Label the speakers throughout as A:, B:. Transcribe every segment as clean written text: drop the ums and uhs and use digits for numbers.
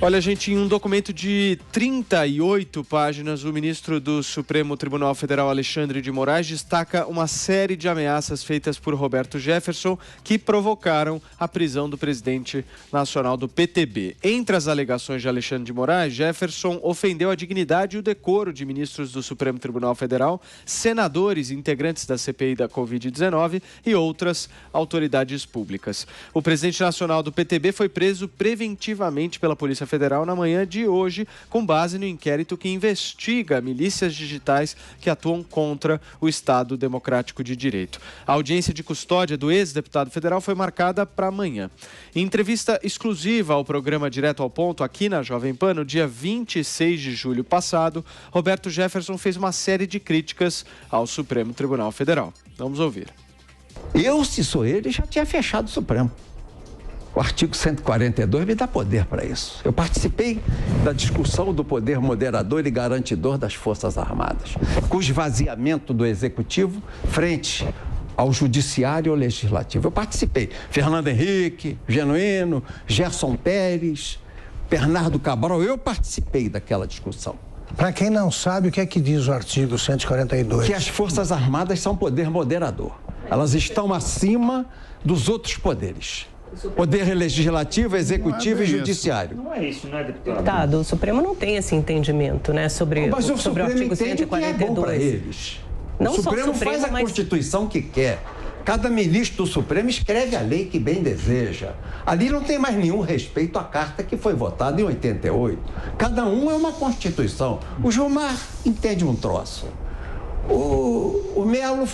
A: Olha, gente, em um documento de 38 páginas, o ministro do Supremo Tribunal Federal, Alexandre de Moraes, destaca uma série de ameaças feitas por Roberto Jefferson que provocaram a prisão do presidente nacional do PTB. Entre as alegações de Alexandre de Moraes, Jefferson ofendeu a dignidade e o decoro de ministros do Supremo Tribunal Federal, senadores, integrantes da CPI da Covid-19 e outras autoridades públicas. O presidente nacional do PTB foi preso preventivamente pela Polícia Federal na manhã de hoje, com base no inquérito que investiga milícias digitais que atuam contra o Estado Democrático de Direito. A audiência de custódia do ex-deputado federal foi marcada para amanhã. Em entrevista exclusiva ao programa Direto ao Ponto, aqui na Jovem Pan, no dia 26 de julho passado, Roberto Jefferson fez uma série de críticas ao Supremo Tribunal Federal. Vamos ouvir.
B: Eu, se sou ele, já tinha fechado o Supremo. O artigo 142 me dá poder para isso. Eu participei da discussão do poder moderador e garantidor das Forças Armadas, com o esvaziamento do Executivo frente ao Judiciário e ao Legislativo. Eu participei. Fernando Henrique, Genuíno, Gerson Pérez, Bernardo Cabral, eu participei daquela discussão.
C: Para quem não sabe, o que é que diz o artigo 142?
B: Que as Forças Armadas são poder moderador. Elas estão acima dos outros poderes. Poder legislativo, executivo e judiciário.
D: Não é isso, né, deputado?
E: Deputado, o Supremo não tem esse entendimento, né, sobre o artigo 142.
B: Que é bom para eles.
E: Não
B: o Supremo faz a Constituição que quer. Cada ministro do Supremo escreve a lei que bem deseja. Ali não tem mais nenhum respeito à carta que foi votada em 88. Cada um é uma Constituição. O Gilmar entende um troço. O Melo...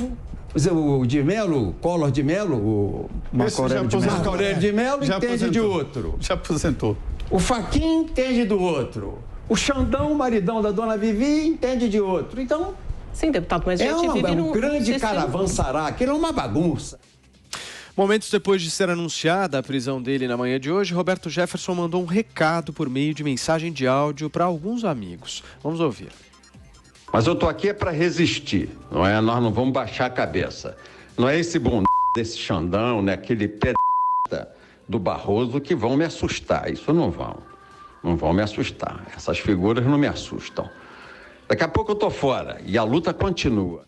B: O de Melo, Collor de Melo, o Marco Aurélio de Melo entende de outro.
F: Já aposentou.
B: O Fachin entende do outro. O Xandão, o maridão da dona Vivi, entende de outro. Então,
E: sim, deputado, mas a gente vive
B: um grande caravançará, aquilo é uma bagunça.
A: Momentos depois de ser anunciada a prisão dele na manhã de hoje, Roberto Jefferson mandou um recado por meio de mensagem de áudio para alguns amigos. Vamos ouvir.
G: Mas eu estou aqui para resistir, não é? Nós não vamos baixar a cabeça. Não é esse bom desse Xandão, né? Aquele pé do Barroso que vão me assustar. Isso não vão. Não vão me assustar. Essas figuras não me assustam. Daqui a pouco eu estou fora e a luta continua.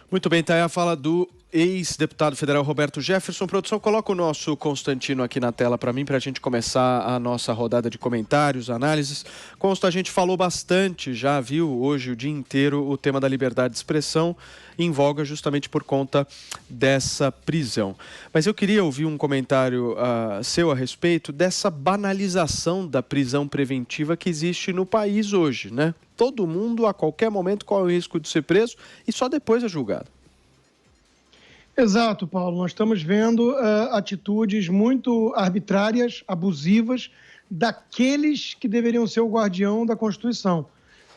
A: Muito bem, tá aí a fala do ex-deputado federal Roberto Jefferson. Produção, coloca o nosso Constantino aqui na tela para mim, para a gente começar a nossa rodada de comentários, análises. Consta, a gente falou bastante, já viu hoje o dia inteiro o tema da liberdade de expressão em voga justamente por conta dessa prisão. Mas eu queria ouvir um comentário seu a respeito dessa banalização da prisão preventiva que existe no país hoje, né? Todo mundo, a qualquer momento, corre o risco de ser preso e só depois é julgado.
H: Exato, Paulo. Nós estamos vendo atitudes muito arbitrárias, abusivas, daqueles que deveriam ser o guardião da Constituição.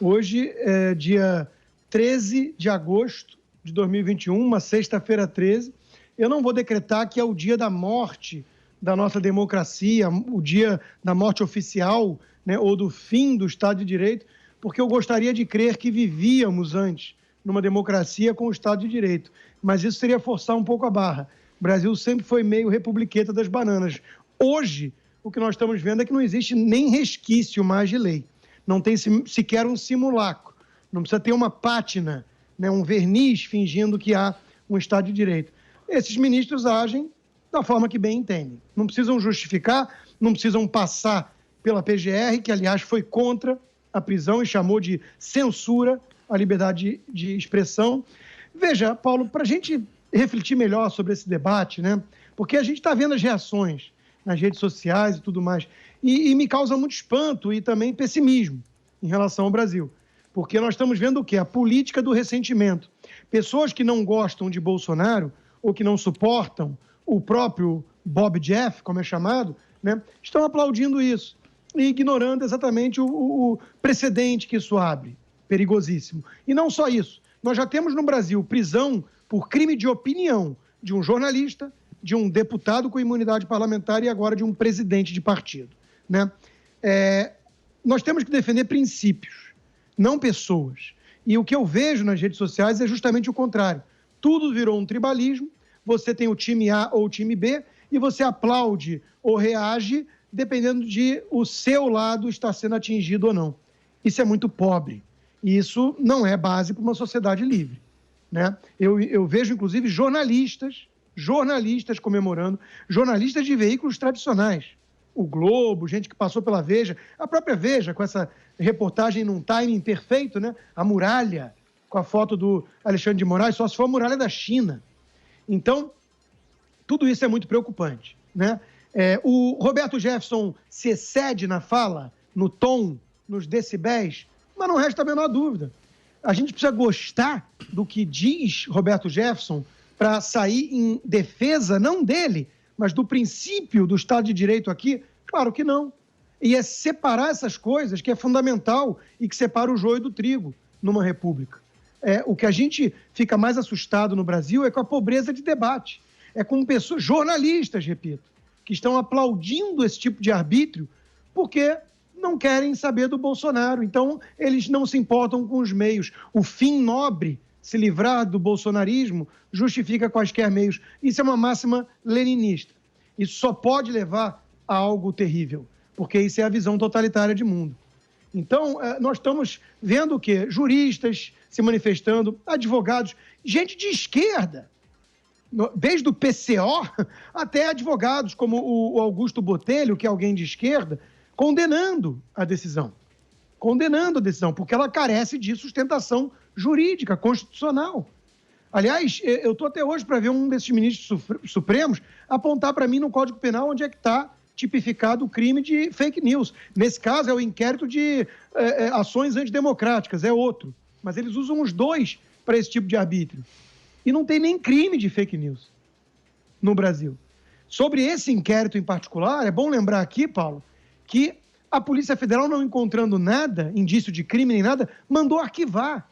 H: Hoje é dia 13 de agosto de 2021, uma sexta-feira 13. Eu não vou decretar que é o dia da morte da nossa democracia, o dia da morte oficial, né, ou do fim do Estado de Direito, porque eu gostaria de crer que vivíamos antes numa democracia com o Estado de Direito. Mas isso seria forçar um pouco a barra. O Brasil sempre foi meio republiqueta das bananas. Hoje, o que nós estamos vendo é que não existe nem resquício mais de lei. Não tem sequer um simulacro. Não precisa ter uma pátina, né, um verniz fingindo que há um Estado de Direito. Esses ministros agem da forma que bem entendem. Não precisam justificar, não precisam passar pela PGR, que, aliás, foi contra a prisão e chamou de censura a liberdade de expressão. Veja, Paulo, para a gente refletir melhor sobre esse debate, né? Porque a gente está vendo as reações nas redes sociais e tudo mais, e me causa muito espanto e também pessimismo em relação ao Brasil. Porque nós estamos vendo o quê? A política do ressentimento. Pessoas que não gostam de Bolsonaro ou que não suportam o próprio Bob Jeff, como é chamado, né, estão aplaudindo isso e ignorando exatamente o precedente que isso abre. Perigosíssimo. E não só isso. Nós já temos no Brasil prisão por crime de opinião de um jornalista, de um deputado com imunidade parlamentar e agora de um presidente de partido, né? Nós temos que defender princípios, não pessoas. E o que eu vejo nas redes sociais é justamente o contrário. Tudo virou um tribalismo, você tem o time A ou o time B e você aplaude ou reage dependendo de o seu lado estar sendo atingido ou não. Isso é muito pobre. E isso não é base para uma sociedade livre, né? Eu vejo, inclusive, jornalistas comemorando, jornalistas de veículos tradicionais. O Globo, gente que passou pela Veja, a própria Veja, com essa reportagem num timing perfeito, né? A muralha, com a foto do Alexandre de Moraes, só se for a muralha da China. Então, tudo isso é muito preocupante, né? O Roberto Jefferson se excede na fala, no tom, nos decibéis, mas não resta a menor dúvida. A gente precisa gostar do que diz Roberto Jefferson para sair em defesa, não dele, mas do princípio do Estado de Direito aqui? Claro que não. E é separar essas coisas que é fundamental e que separa o joio do trigo numa república. O que a gente fica mais assustado no Brasil é com a pobreza de debate. É com pessoas, jornalistas, repito, que estão aplaudindo esse tipo de arbítrio porque não querem saber do Bolsonaro. Então, eles não se importam com os meios. O fim nobre, se livrar do bolsonarismo, justifica quaisquer meios. Isso é uma máxima leninista. Isso só pode levar a algo terrível, porque isso é a visão totalitária de mundo. Então, nós estamos vendo o quê? Juristas se manifestando, advogados, gente de esquerda, desde o PCO até advogados, como o Augusto Botelho, que é alguém de esquerda, condenando a decisão, porque ela carece de sustentação jurídica, constitucional. Aliás, eu estou até hoje para ver um desses ministros supremos apontar para mim no Código Penal onde é que está tipificado o crime de fake news. Nesse caso, é o inquérito de ações antidemocráticas, é outro. Mas eles usam os dois para esse tipo de arbítrio. E não tem nem crime de fake news no Brasil. Sobre esse inquérito em particular, é bom lembrar aqui, Paulo, que a Polícia Federal, não encontrando nada, indício de crime nem nada, mandou arquivar.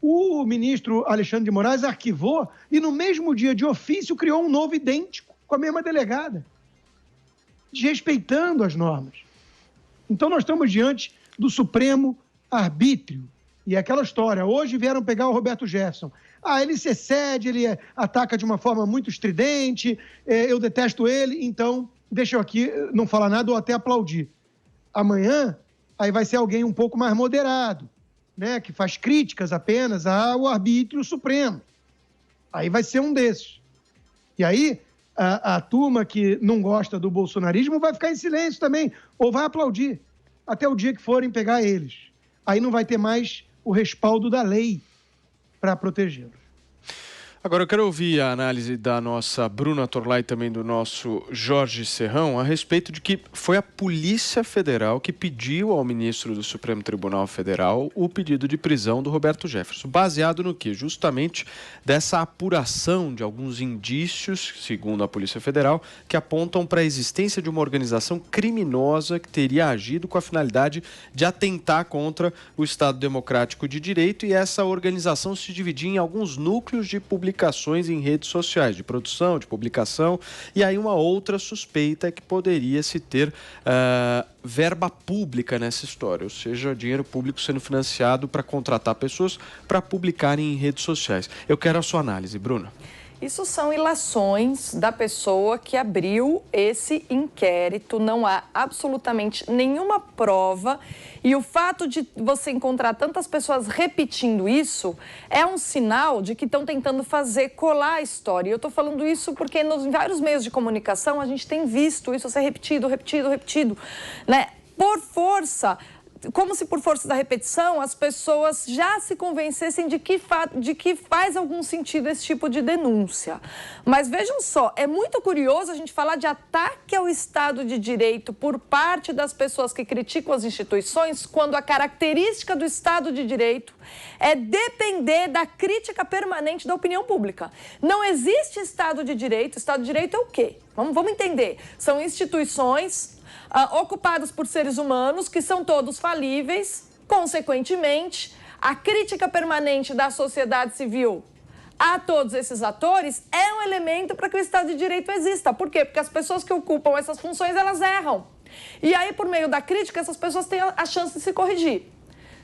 H: O ministro Alexandre de Moraes arquivou e no mesmo dia de ofício criou um novo idêntico com a mesma delegada, desrespeitando as normas. Então nós estamos diante do supremo arbítrio. E aquela história, hoje vieram pegar o Roberto Jefferson. Ele se excede, ele ataca de uma forma muito estridente, eu detesto ele, então deixa eu aqui não falar nada ou até aplaudir. Amanhã, aí vai ser alguém um pouco mais moderado, né, que faz críticas apenas ao arbítrio supremo. Aí vai ser um desses. E aí, a turma que não gosta do bolsonarismo vai ficar em silêncio também, ou vai aplaudir, até o dia que forem pegar eles. Aí não vai ter mais o respaldo da lei para protegê-los.
A: Agora eu quero ouvir a análise da nossa Bruna Torlai e também do nosso Jorge Serrão a respeito de que foi a Polícia Federal que pediu ao ministro do Supremo Tribunal Federal o pedido de prisão do Roberto Jefferson. Baseado no quê? Justamente dessa apuração de alguns indícios, segundo a Polícia Federal, que apontam para a existência de uma organização criminosa que teria agido com a finalidade de atentar contra o Estado Democrático de Direito, e essa organização se dividia em alguns núcleos de publicações em redes sociais, de produção, de publicação, e aí uma outra suspeita é que poderia se ter verba pública nessa história, ou seja, dinheiro público sendo financiado para contratar pessoas para publicarem em redes sociais. Eu quero a sua análise, Bruna.
D: Isso são ilações da pessoa que abriu esse inquérito, não há absolutamente nenhuma prova, e o fato de você encontrar tantas pessoas repetindo isso é um sinal de que estão tentando fazer colar a história. E eu estou falando isso porque nos vários meios de comunicação a gente tem visto isso ser repetido, né? Por força, como se por força da repetição as pessoas já se convencessem de que faz algum sentido esse tipo de denúncia. Mas vejam só, é muito curioso a gente falar de ataque ao Estado de Direito por parte das pessoas que criticam as instituições, quando a característica do Estado de Direito é depender da crítica permanente da opinião pública. Não existe Estado de Direito. Estado de Direito é o quê? Vamos entender. São instituições ocupados por seres humanos que são todos falíveis. Consequentemente, a crítica permanente da sociedade civil a todos esses atores é um elemento para que o Estado de Direito exista. Por quê? Porque as pessoas que ocupam essas funções, elas erram. E aí, por meio da crítica, essas pessoas têm a chance de se corrigir.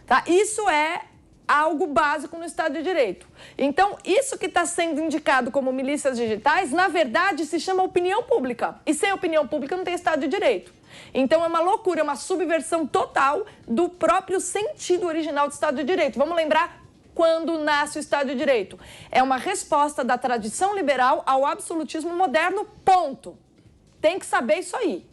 D: Tá? Isso é algo básico no Estado de Direito. Então, isso que está sendo indicado como milícias digitais, na verdade, se chama opinião pública. E sem opinião pública não tem Estado de Direito. Então, é uma loucura, é uma subversão total do próprio sentido original do Estado de Direito. Vamos lembrar quando nasce o Estado de Direito. É uma resposta da tradição liberal ao absolutismo moderno, ponto. Tem que saber isso aí.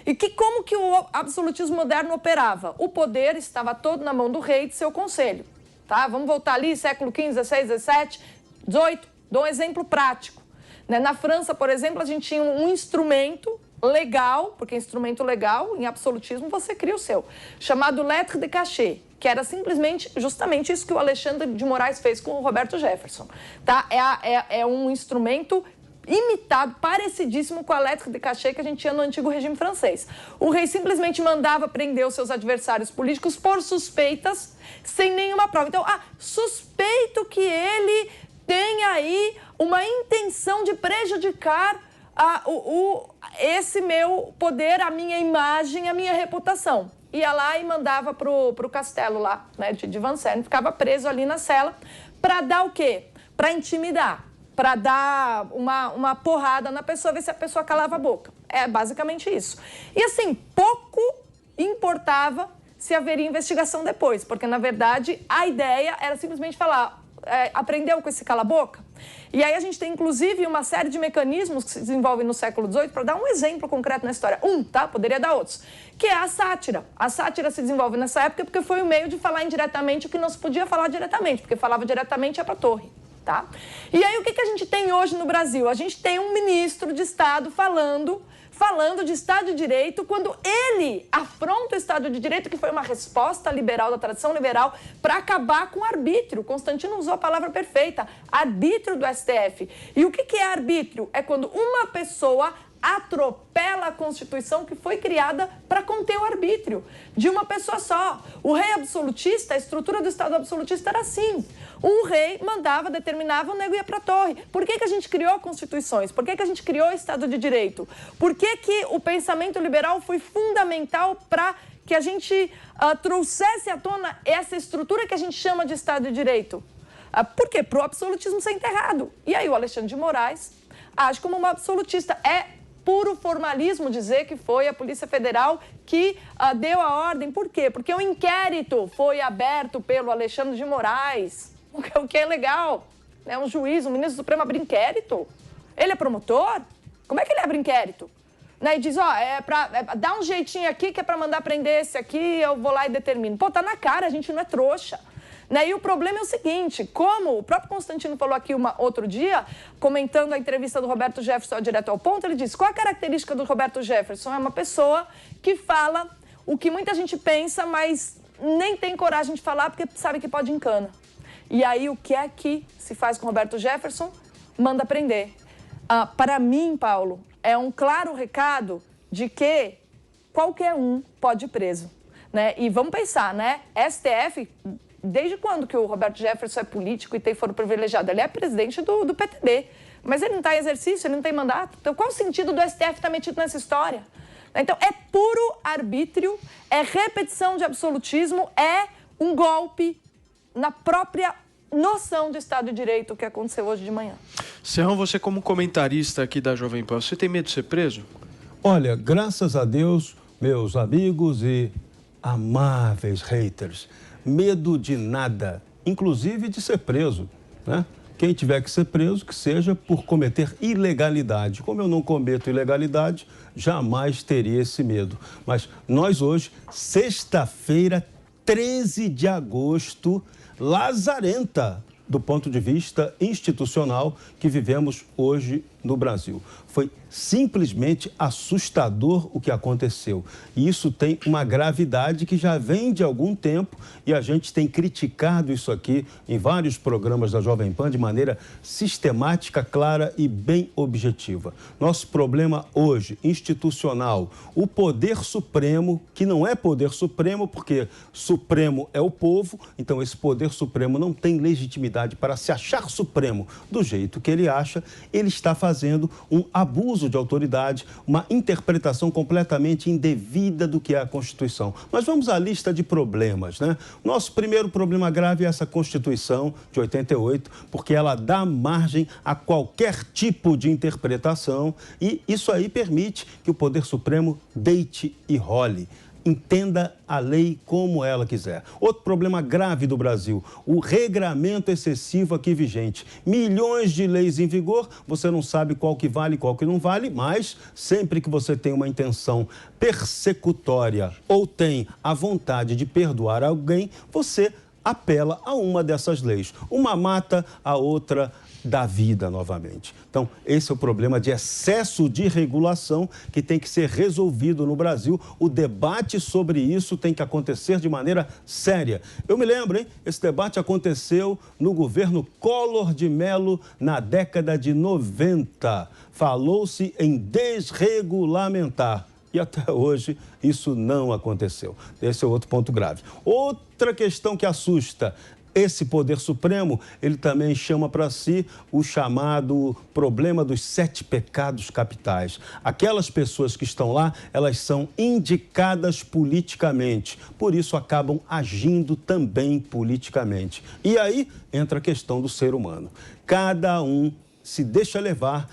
D: E como que o absolutismo moderno operava? O poder estava todo na mão do rei e de seu conselho. Tá? Vamos voltar ali, século XV, XVI, XVII, XVIII, dou um exemplo prático. Na França, por exemplo, a gente tinha um instrumento legal, porque instrumento legal, em absolutismo, você cria o seu, chamado lettre de cachet, que era simplesmente, justamente isso que o Alexandre de Moraes fez com o Roberto Jefferson. Tá? É um instrumento imitado, parecidíssimo com a lettre de cachet que a gente tinha no antigo regime francês. O rei simplesmente mandava prender os seus adversários políticos por suspeitas, sem nenhuma prova. Então, suspeito que ele tem aí uma intenção de prejudicar esse meu poder, a minha imagem, a minha reputação. Ia lá e mandava pro castelo lá, né, de Vincennes, ficava preso ali na cela, para dar o quê? Para intimidar, para dar uma porrada na pessoa, ver se a pessoa calava a boca. É basicamente isso. E assim, pouco importava se haveria investigação depois, porque na verdade a ideia era simplesmente falar, aprendeu com esse cala-boca? E aí a gente tem inclusive uma série de mecanismos que se desenvolvem no século XVIII, para dar um exemplo concreto na história. Tá? Poderia dar outros. Que é a sátira. A sátira se desenvolve nessa época porque foi o meio de falar indiretamente o que não se podia falar diretamente, porque falava diretamente para a torre. Tá? E aí o que a gente tem hoje no Brasil? A gente tem um ministro de Estado falando de Estado de Direito, quando ele afronta o Estado de Direito, que foi uma resposta liberal, da tradição liberal, para acabar com o arbítrio. Constantino usou a palavra perfeita, arbítrio do STF. E o que é arbítrio? É quando uma pessoa atropela a Constituição que foi criada para conter o arbítrio de uma pessoa só. O rei absolutista, a estrutura do Estado absolutista era assim. Um rei mandava, determinava, o nego ia para a torre. Por que a gente criou constituições? Por que a gente criou o Estado de Direito? Por que o pensamento liberal foi fundamental para que a gente trouxesse à tona essa estrutura que a gente chama de Estado de Direito? Por quê? Para o absolutismo ser enterrado. E aí o Alexandre de Moraes age como um absolutista. É puro formalismo dizer que foi a Polícia Federal que deu a ordem. Por quê? Porque o inquérito foi aberto pelo Alexandre de Moraes, o que é legal. É um juiz, um ministro do Supremo abre inquérito. Ele é promotor? Como é que ele abre inquérito? E diz, dá um jeitinho aqui que é para mandar prender esse aqui, eu vou lá e determino. Tá na cara, a gente não é trouxa. E o problema é o seguinte, como o próprio Constantino falou aqui outro dia, comentando a entrevista do Roberto Jefferson direto ao ponto, ele disse, qual a característica do Roberto Jefferson? É uma pessoa que fala o que muita gente pensa, mas nem tem coragem de falar porque sabe que pode encana. E aí, o que é que se faz com o Roberto Jefferson? Manda prender. Para mim, Paulo, é um claro recado de que qualquer um pode ir preso. E vamos pensar, STF... Desde quando que o Roberto Jefferson é político e tem foro privilegiado? Ele é presidente do PTB, mas ele não está em exercício, ele não tem mandato. Então, qual o sentido do STF estar metido nessa história? Então, é puro arbítrio, é repetição de absolutismo, é um golpe na própria noção de Estado de Direito que aconteceu hoje de manhã.
A: Serrão, você como comentarista aqui da Jovem Pan, você tem medo de ser preso?
F: Olha, graças a Deus, meus amigos e amáveis haters, medo de nada, inclusive de ser preso, né? Quem tiver que ser preso, que seja por cometer ilegalidade. Como eu não cometo ilegalidade, jamais teria esse medo. Mas nós hoje, sexta-feira, 13 de agosto, lazarenta do ponto de vista institucional que vivemos hoje no Brasil. Foi simplesmente assustador o que aconteceu. E isso tem uma gravidade que já vem de algum tempo e a gente tem criticado isso aqui em vários programas da Jovem Pan de maneira sistemática, clara e bem objetiva. Nosso problema hoje, institucional, o poder supremo, que não é poder supremo porque supremo é o povo, então esse poder supremo não tem legitimidade para se achar supremo do jeito que ele acha, ele está fazendo fazendo um abuso de autoridade, uma interpretação completamente indevida do que é a Constituição. Mas vamos à lista de problemas, né? Nosso primeiro problema grave é essa Constituição de 88, porque ela dá margem a qualquer tipo de interpretação e isso aí permite que o Poder Supremo deite e role. Entenda a lei como ela quiser. Outro problema grave do Brasil, o regramento excessivo aqui vigente. Milhões de leis em vigor, você não sabe qual que vale e qual que não vale, mas sempre que você tem uma intenção persecutória ou tem a vontade de perdoar alguém, você apela a uma dessas leis. Uma mata, a outra da vida novamente. Então, esse é o problema de excesso de regulação que tem que ser resolvido no Brasil. O debate sobre isso tem que acontecer de maneira séria. Eu me lembro, hein? Esse debate aconteceu no governo Collor de Mello na década de 90. Falou-se em desregulamentar. E até hoje isso não aconteceu. Esse é outro ponto grave. Outra questão que assusta. Esse Poder Supremo, ele também chama para si o chamado problema dos 7 pecados capitais. Aquelas pessoas que estão lá, elas são indicadas politicamente, por isso acabam agindo também politicamente. E aí entra a questão do ser humano. Cada um se deixa levar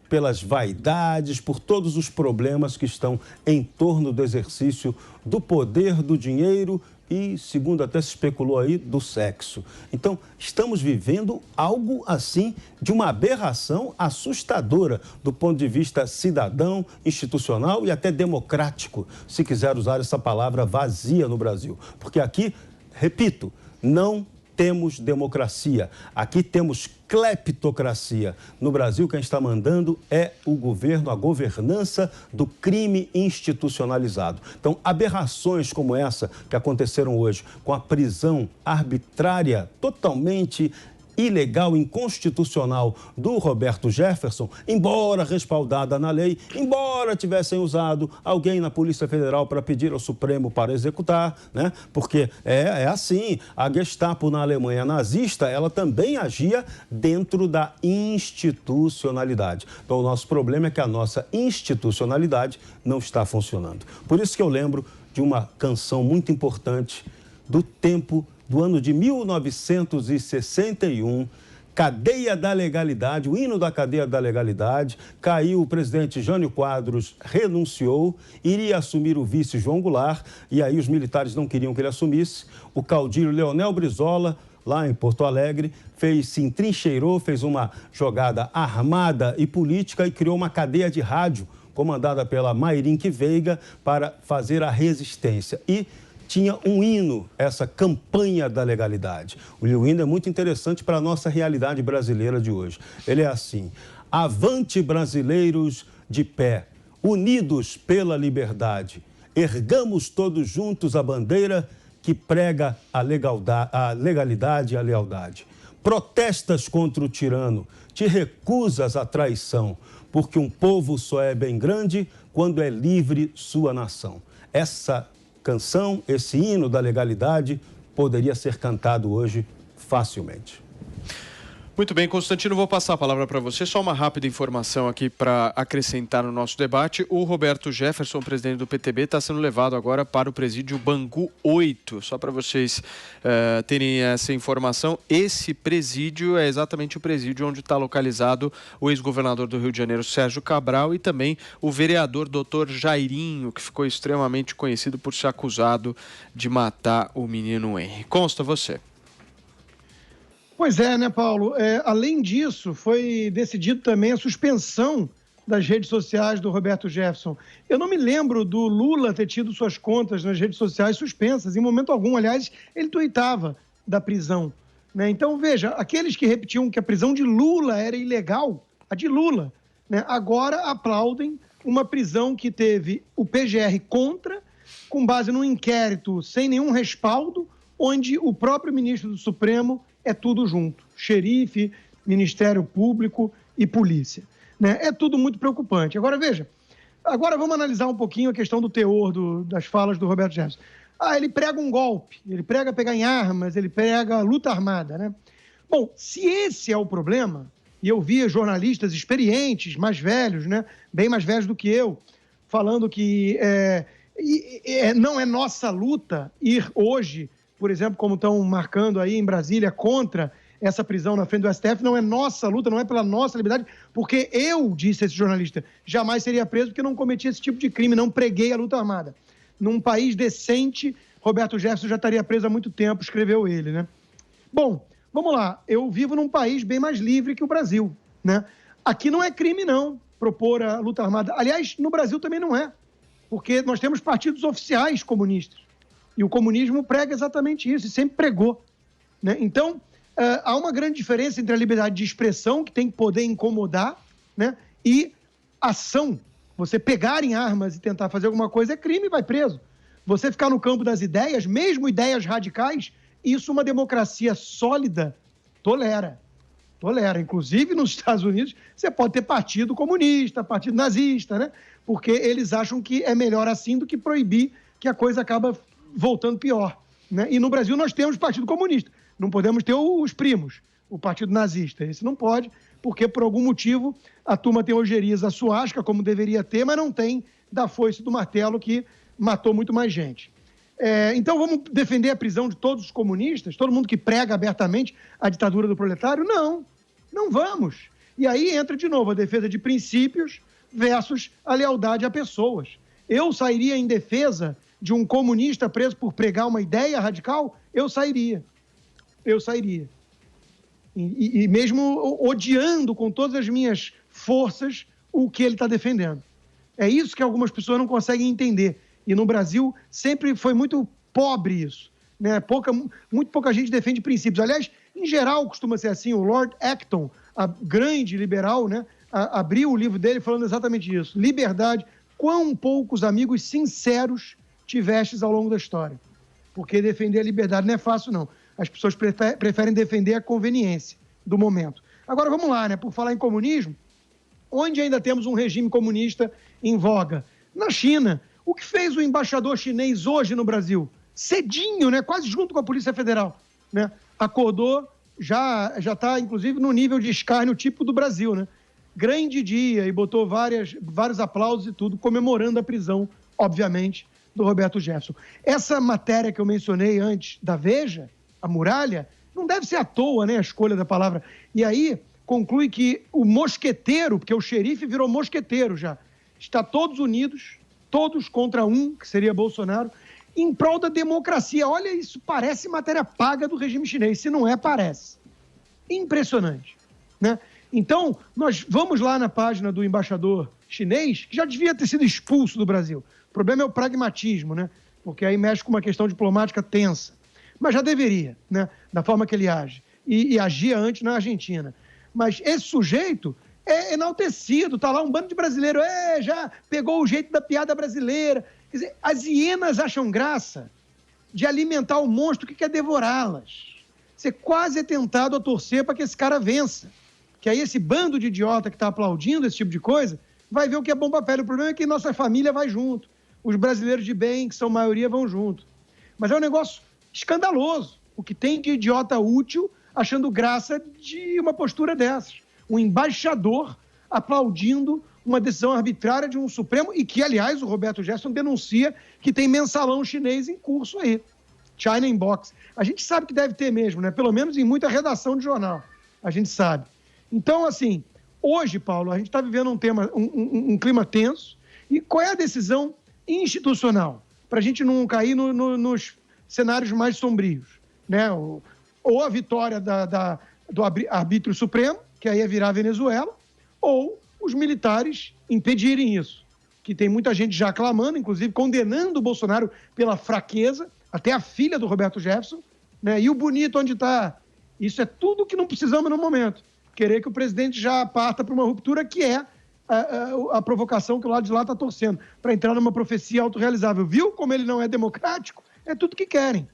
F: pelas vaidades, por todos os problemas que estão em torno do exercício do poder, do dinheiro e, segundo até se especulou aí, do sexo. Então, estamos vivendo algo assim de uma aberração assustadora do ponto de vista cidadão, institucional e até democrático, se quiser usar essa palavra vazia no Brasil. Porque aqui, repito, não temos democracia. Aqui temos cleptocracia. No Brasil, quem está mandando é o governo, a governança do crime institucionalizado. Então, aberrações como essa que aconteceram hoje, com a prisão arbitrária, totalmente ilegal, inconstitucional do Roberto Jefferson, embora respaldada na lei, embora tivessem usado alguém na Polícia Federal para pedir ao Supremo para executar, né? Porque é assim, a Gestapo na Alemanha nazista, ela também agia dentro da institucionalidade. Então, o nosso problema é que a nossa institucionalidade não está funcionando. Por isso que eu lembro de uma canção muito importante do tempo do ano de 1961, Cadeia da Legalidade, o hino da Cadeia da Legalidade. Caiu o presidente Jânio Quadros, renunciou, iria assumir o vice João Goulart, e aí os militares não queriam que ele assumisse. O caudilho Leonel Brizola, lá em Porto Alegre, se entrincheirou, fez uma jogada armada e política e criou uma cadeia de rádio comandada pela Mairinque Veiga para fazer a resistência. E tinha um hino, essa campanha da legalidade. O hino é muito interessante para a nossa realidade brasileira de hoje. Ele é assim: avante brasileiros de pé, unidos pela liberdade, ergamos todos juntos a bandeira que prega a legalidade e a lealdade. Protestas contra o tirano, te recusas à traição, porque um povo só é bem grande quando é livre sua nação. Essa canção, esse hino da legalidade, poderia ser cantado hoje facilmente.
A: Muito bem, Constantino, vou passar a palavra para você. Só uma rápida informação aqui para acrescentar no nosso debate. O Roberto Jefferson, presidente do PTB, está sendo levado agora para o presídio Bangu 8. Só para vocês terem essa informação, esse presídio é exatamente o presídio onde está localizado o ex-governador do Rio de Janeiro, Sérgio Cabral, e também o vereador Dr. Jairinho, que ficou extremamente conhecido por ser acusado de matar o menino Henry. Consta, você.
H: Pois é, né, Paulo? Além disso, foi decidido também a suspensão das redes sociais do Roberto Jefferson. Eu não me lembro do Lula ter tido suas contas nas redes sociais suspensas, em momento algum. Aliás, ele tuitava da prisão, né? Então, veja, aqueles que repetiam que a prisão de Lula era ilegal, a de Lula, né, agora aplaudem uma prisão que teve o PGR contra, com base num inquérito sem nenhum respaldo, onde o próprio ministro do Supremo é tudo junto, xerife, Ministério Público e polícia, né? É tudo muito preocupante. Agora, veja, agora vamos analisar um pouquinho a questão do teor das falas do Roberto Jefferson. Ele prega um golpe, ele prega pegar em armas, ele prega luta armada, né? Bom, se esse é o problema, e eu via jornalistas experientes, mais velhos, né, bem mais velhos do que eu, falando que não é nossa luta ir hoje, por exemplo, como estão marcando aí em Brasília, contra essa prisão na frente do STF, não é nossa luta, não é pela nossa liberdade, porque eu, disse esse jornalista, jamais seria preso porque não cometi esse tipo de crime, não preguei a luta armada. Num país decente, Roberto Jefferson já estaria preso há muito tempo, escreveu ele, né? Bom, vamos lá, eu vivo num país bem mais livre que o Brasil, né? Aqui não é crime, não, propor a luta armada. Aliás, no Brasil também não é, porque nós temos partidos oficiais comunistas, e o comunismo prega exatamente isso, e sempre pregou, né? Então, há uma grande diferença entre a liberdade de expressão, que tem que poder incomodar, né, e ação. Você pegar em armas e tentar fazer alguma coisa é crime e vai preso. Você ficar no campo das ideias, mesmo ideias radicais, isso uma democracia sólida tolera. Tolera. Inclusive, nos Estados Unidos, você pode ter partido comunista, partido nazista, né? Porque eles acham que é melhor assim do que proibir, que a coisa acaba voltando pior, né? E no Brasil nós temos partido comunista. Não podemos ter os primos, o partido nazista. Esse não pode, porque por algum motivo a turma tem ojerias à suasca, como deveria ter, mas não tem da foice do martelo, que matou muito mais gente. Então vamos defender a prisão de todos os comunistas, todo mundo que prega abertamente a ditadura do proletário? Não, não vamos. E aí entra de novo a defesa de princípios versus a lealdade a pessoas. Eu sairia em defesa de um comunista preso por pregar uma ideia radical? Eu sairia. E mesmo odiando com todas as minhas forças o que ele está defendendo. É isso que algumas pessoas não conseguem entender. E no Brasil sempre foi muito pobre isso, né? Muito pouca gente defende princípios. Aliás, em geral costuma ser assim. O Lord Acton, a grande liberal, né, abriu o livro dele falando exatamente isso. Liberdade, quão poucos amigos sinceros tivestes ao longo da história. Porque defender a liberdade não é fácil, não. As pessoas preferem defender a conveniência do momento. Agora, vamos lá, né? Por falar em comunismo, onde ainda temos um regime comunista em voga? Na China. O que fez o embaixador chinês hoje no Brasil? Cedinho, né? Quase junto com a Polícia Federal, né? Acordou, já está, inclusive, no nível de escárnio tipo do Brasil, né? Grande dia, e botou vários aplausos e tudo, comemorando a prisão, obviamente, do Roberto Jefferson. Essa matéria que eu mencionei antes da Veja, a muralha, não deve ser à toa, né, a escolha da palavra. E aí conclui que o mosqueteiro, porque o xerife virou mosqueteiro já, está todos unidos, todos contra um, que seria Bolsonaro, em prol da democracia. Olha, isso parece matéria paga do regime chinês. Se não é, parece. Impressionante, né? Então, nós vamos lá na página do embaixador chinês, que já devia ter sido expulso do Brasil. O problema é o pragmatismo, né? Porque aí mexe com uma questão diplomática tensa. Mas já deveria, né? Da forma que ele age. E agia antes na Argentina. Mas esse sujeito é enaltecido, está lá um bando de brasileiros, já pegou o jeito da piada brasileira. Quer dizer, as hienas acham graça de alimentar o monstro que quer devorá-las. Você quase é tentado a torcer para que esse cara vença. Que aí esse bando de idiota que está aplaudindo esse tipo de coisa vai ver o que é bom para a pele. O problema é que nossa família vai junto. Os brasileiros de bem, que são maioria, vão junto. Mas é um negócio escandaloso o que tem de idiota útil achando graça de uma postura dessas. Um embaixador aplaudindo uma decisão arbitrária de um Supremo e que, aliás, o Roberto Jefferson denuncia que tem mensalão chinês em curso aí. China Inbox. A gente sabe que deve ter mesmo, né? Pelo menos em muita redação de jornal. A gente sabe. Então, assim, hoje, Paulo, a gente está vivendo um clima tenso. E qual é a decisão institucional? Para a gente não cair nos cenários mais sombrios, né? Ou a vitória do arbítrio supremo, que aí é virar a Venezuela, ou os militares impedirem isso. Que tem muita gente já clamando, inclusive condenando o Bolsonaro pela fraqueza, até a filha do Roberto Jefferson, né? E o bonito onde está. Isso é tudo que não precisamos no momento. Querer que o presidente já parta para uma ruptura, que é a provocação que o lado de lá está torcendo, para entrar numa profecia autorrealizável. Viu como ele não é democrático? É tudo que querem,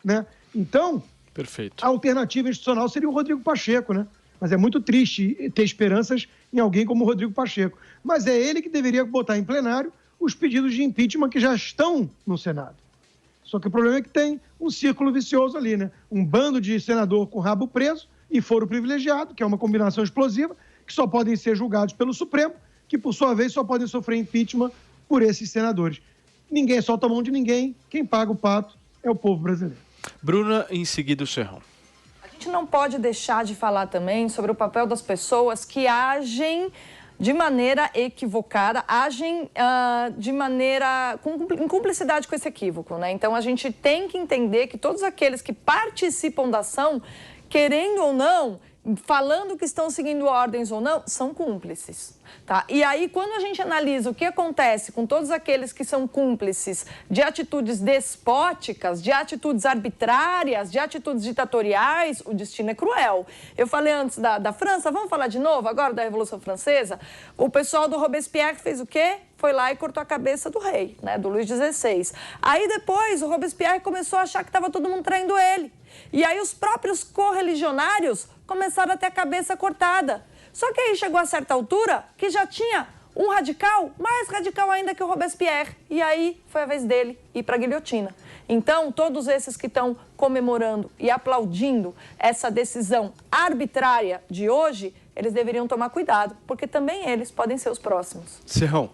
H: né? Então,
A: perfeito.
H: A alternativa institucional seria o Rodrigo Pacheco, né? Mas é muito triste ter esperanças em alguém como o Rodrigo Pacheco. Mas é ele que deveria botar em plenário os pedidos de impeachment que já estão no Senado. Só que o problema é que tem um círculo vicioso ali, né? Um bando de senador com rabo preso e foro privilegiado, que é uma combinação explosiva, que só podem ser julgados pelo Supremo, que, por sua vez, só podem sofrer impeachment por esses senadores. Ninguém solta a mão de ninguém, quem paga o pato é o povo brasileiro.
A: Bruna, em seguida o Serrão.
D: A gente não pode deixar de falar também sobre o papel das pessoas que agem de maneira equivocada, agem de maneira em cumplicidade com esse equívoco, né? Então, a gente tem que entender que todos aqueles que participam da ação, querendo ou não, falando que estão seguindo ordens ou não, são cúmplices, tá? E aí, quando a gente analisa o que acontece com todos aqueles que são cúmplices de atitudes despóticas, de atitudes arbitrárias, de atitudes ditatoriais, o destino é cruel. Eu falei antes da França, vamos falar de novo agora da Revolução Francesa? O pessoal do Robespierre fez o quê? Foi lá e cortou a cabeça do rei, né, do Luís XVI. Aí depois o Robespierre começou a achar que estava todo mundo traindo ele. E aí os próprios correligionários começaram a ter a cabeça cortada. Só que aí chegou a certa altura que já tinha um radical, mais radical ainda que o Robespierre. E aí foi a vez dele ir para a guilhotina. Então, todos esses que estão comemorando e aplaudindo essa decisão arbitrária de hoje, eles deveriam tomar cuidado, porque também eles podem ser os próximos.
A: Serrão.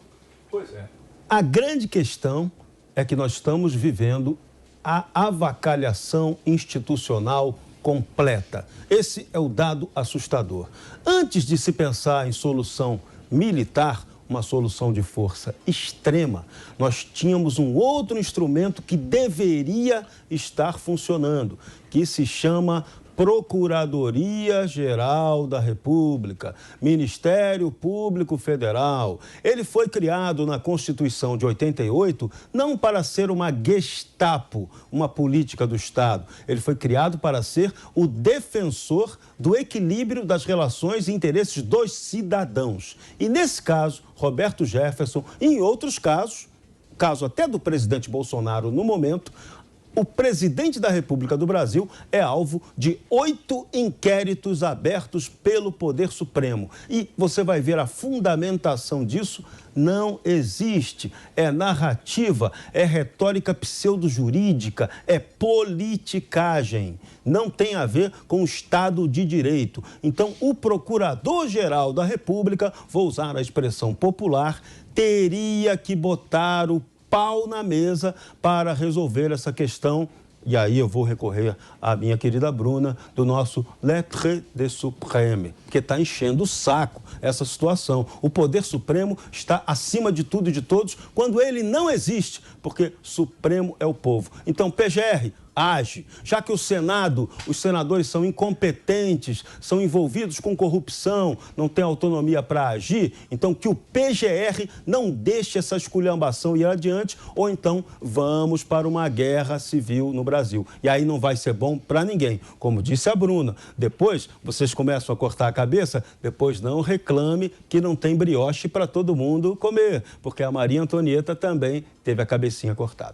F: Pois é. A grande questão é que nós estamos vivendo a avacalhação institucional completa. Esse é o dado assustador. Antes de se pensar em solução militar, uma solução de força extrema, nós tínhamos um outro instrumento que deveria estar funcionando, que se chama Procuradoria-Geral da República, Ministério Público Federal. Ele foi criado na Constituição de 88 não para ser uma Gestapo, uma política do Estado. Ele foi criado para ser o defensor do equilíbrio das relações e interesses dos cidadãos. E nesse caso, Roberto Jefferson, e em outros casos, caso até do presidente Bolsonaro no momento, o presidente da República do Brasil é alvo de 8 inquéritos abertos pelo Poder Supremo. E você vai ver a fundamentação disso não existe. É narrativa, é retórica pseudo-jurídica, é politicagem. Não tem a ver com o Estado de Direito. Então, o Procurador-Geral da República, vou usar a expressão popular, teria que botar o pau na mesa para resolver essa questão. E aí eu vou recorrer à minha querida Bruna, do nosso Lettre de Suprême, que está enchendo o saco essa situação. O Poder Supremo está acima de tudo e de todos, quando ele não existe, porque Supremo é o povo. Então, PGR, age. Já que o Senado, os senadores são incompetentes, são envolvidos com corrupção, não têm autonomia para agir, então que o PGR não deixe essa esculhambação ir adiante, ou então vamos para uma guerra civil no Brasil. E aí não vai ser bom para ninguém. Como disse a Bruna, depois vocês começam a cortar a cabeça, depois não reclame que não tem brioche para todo mundo comer, porque a Maria Antonieta também teve a cabecinha cortada.